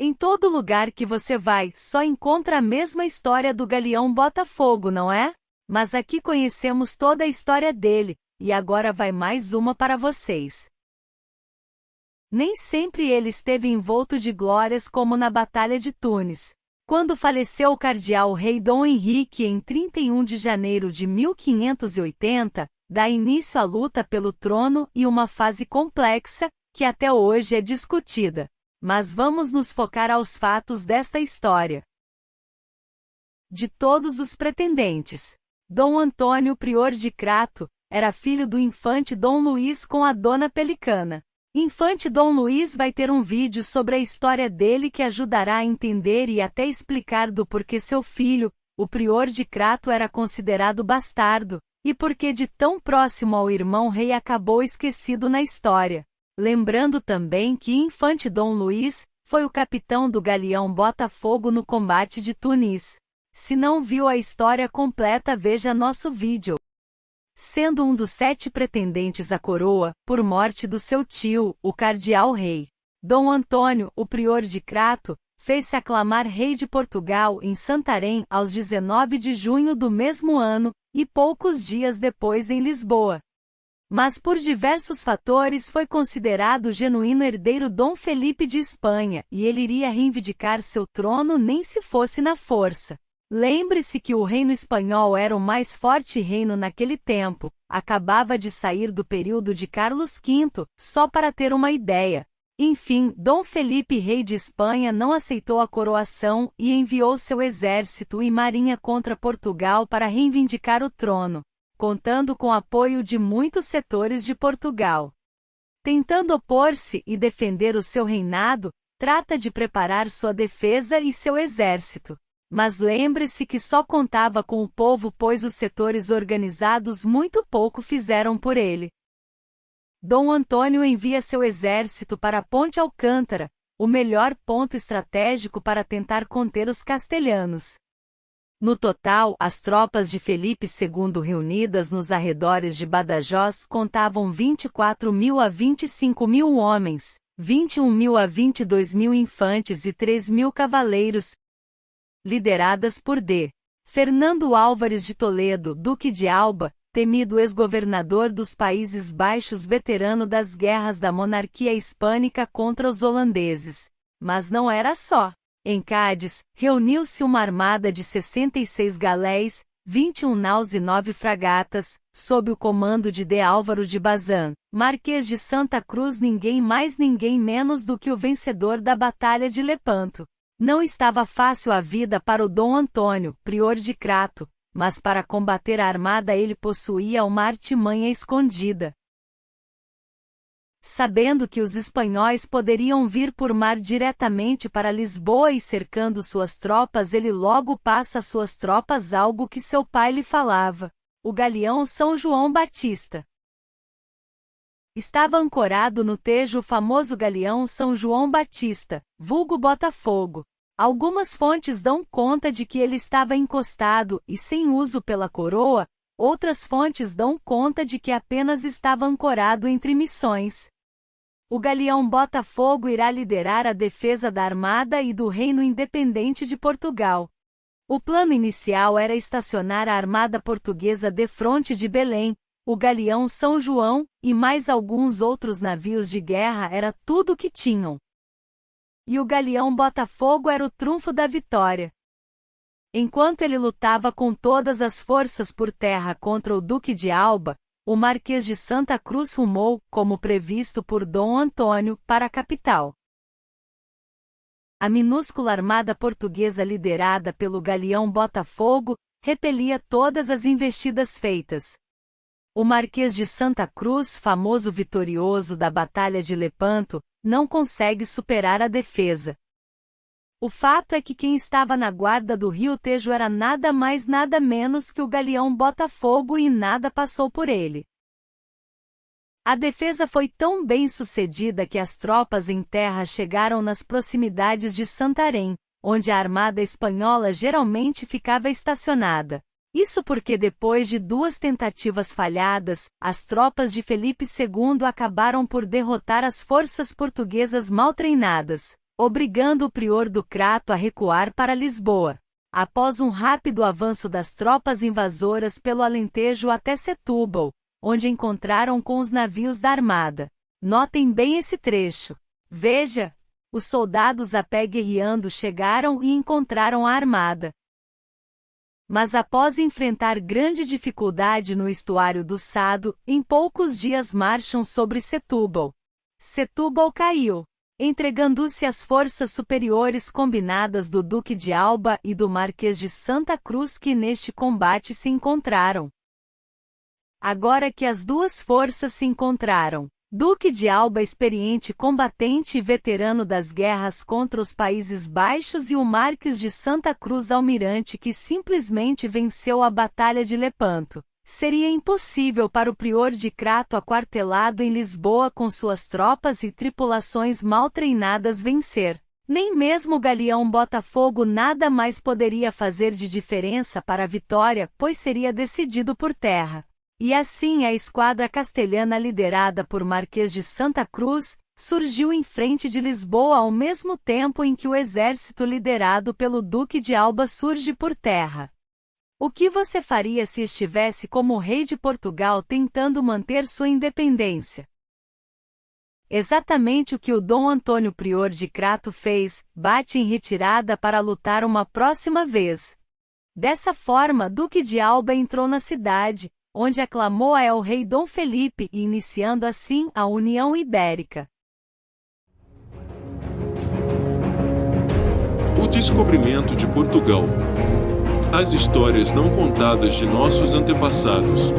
Em todo lugar que você vai, só encontra a mesma história do galeão Botafogo, não é? Mas aqui conhecemos toda a história dele, e agora vai mais uma para vocês. Nem sempre ele esteve envolto de glórias como na Batalha de Tunis. Quando faleceu o cardeal rei Dom Henrique em 31 de janeiro de 1580, dá início à luta pelo trono e uma fase complexa, que até hoje é discutida. Mas vamos nos focar aos fatos desta história. De todos os pretendentes, Dom Antônio Prior de Crato era filho do infante Dom Luís com a dona Pelicana. Infante Dom Luís vai ter um vídeo sobre a história dele que ajudará a entender e até explicar do porquê seu filho, o Prior de Crato, era considerado bastardo, e porquê de tão próximo ao irmão rei acabou esquecido na história. Lembrando também que infante Dom Luís foi o capitão do galeão Botafogo no combate de Tunis. Se não viu a história completa, veja nosso vídeo. Sendo um dos 7 pretendentes à coroa, por morte do seu tio, o cardeal rei Dom Antônio, o Prior de Crato, fez-se aclamar rei de Portugal em Santarém aos 19 de junho do mesmo ano, e poucos dias depois em Lisboa. Mas por diversos fatores foi considerado o genuíno herdeiro Dom Felipe de Espanha, e ele iria reivindicar seu trono nem se fosse na força. Lembre-se que o reino espanhol era o mais forte reino naquele tempo, acabava de sair do período de Carlos V, só para ter uma ideia. Enfim, Dom Felipe, rei de Espanha, não aceitou a coroação e enviou seu exército e marinha contra Portugal para reivindicar o trono, contando com o apoio de muitos setores de Portugal. Tentando opor-se e defender o seu reinado, trata de preparar sua defesa e seu exército. Mas lembre-se que só contava com o povo, pois os setores organizados muito pouco fizeram por ele. Dom Antônio envia seu exército para a Ponte Alcântara, o melhor ponto estratégico para tentar conter os castelhanos. No total, as tropas de Felipe II reunidas nos arredores de Badajoz contavam 24.000 a 25.000 homens, 21.000 a 22.000 infantes e 3.000 cavaleiros, lideradas por D. Fernando Álvares de Toledo, Duque de Alba, temido ex-governador dos Países Baixos, veterano das guerras da monarquia hispânica contra os holandeses. Mas não era só. Em Cádiz, reuniu-se uma armada de 66 galéis, 21 naus e 9 fragatas, sob o comando de D. Álvaro de Bazan, Marquês de Santa Cruz, ninguém mais ninguém menos do que o vencedor da Batalha de Lepanto. Não estava fácil a vida para o Dom Antônio, Prior de Crato, mas para combater a armada ele possuía uma artimanha escondida. Sabendo que os espanhóis poderiam vir por mar diretamente para Lisboa e cercando suas tropas, ele logo passa às suas tropas algo que seu pai lhe falava: o galeão São João Batista. Estava ancorado no Tejo o famoso galeão São João Batista, vulgo Botafogo. Algumas fontes dão conta de que ele estava encostado e sem uso pela coroa, outras fontes dão conta de que apenas estava ancorado entre missões. O galeão Botafogo irá liderar a defesa da armada e do Reino Independente de Portugal. O plano inicial era estacionar a armada portuguesa defronte de Belém. O galeão São João, e mais alguns outros navios de guerra, era tudo o que tinham. E o galeão Botafogo era o trunfo da vitória. Enquanto ele lutava com todas as forças por terra contra o Duque de Alba, o Marquês de Santa Cruz rumou, como previsto por Dom Antônio, para a capital. A minúscula armada portuguesa liderada pelo galeão Botafogo repelia todas as investidas feitas. O Marquês de Santa Cruz, famoso vitorioso da Batalha de Lepanto, não consegue superar a defesa. O fato é que quem estava na guarda do rio Tejo era nada mais nada menos que o galeão Botafogo e nada passou por ele. A defesa foi tão bem sucedida que as tropas em terra chegaram nas proximidades de Santarém, onde a armada espanhola geralmente ficava estacionada. Isso porque depois de 2 tentativas falhadas, as tropas de Felipe II acabaram por derrotar as forças portuguesas mal treinadas. obrigando o prior do Crato a recuar para Lisboa. Após um rápido avanço das tropas invasoras pelo Alentejo até Setúbal, onde encontraram com os navios da armada. Notem bem esse trecho. Veja, os soldados a pé guerreando chegaram e encontraram a armada. Mas após enfrentar grande dificuldade no estuário do Sado, em poucos dias marcham sobre Setúbal. Setúbal caiu, entregando-se às forças superiores combinadas do Duque de Alba e do Marquês de Santa Cruz que neste combate se encontraram. Agora que as duas forças se encontraram, Duque de Alba experiente combatente e veterano das guerras contra os Países Baixos e o Marquês de Santa Cruz almirante que simplesmente venceu a Batalha de Lepanto. Seria impossível para o prior de Crato aquartelado em Lisboa com suas tropas e tripulações mal treinadas vencer. Nem mesmo o galeão Botafogo nada mais poderia fazer de diferença para a vitória, pois seria decidido por terra. E assim a esquadra castelhana liderada por Marquês de Santa Cruz, surgiu em frente de Lisboa ao mesmo tempo em que o exército liderado pelo Duque de Alba surge por terra. O que você faria se estivesse como rei de Portugal tentando manter sua independência? Exatamente o que o Dom Antônio Prior de Crato fez, bate em retirada para lutar uma próxima vez. Dessa forma Duque de Alba entrou na cidade, onde aclamou a el rei Dom Felipe e iniciando assim a União Ibérica. O descobrimento de Portugal. As histórias não contadas de nossos antepassados.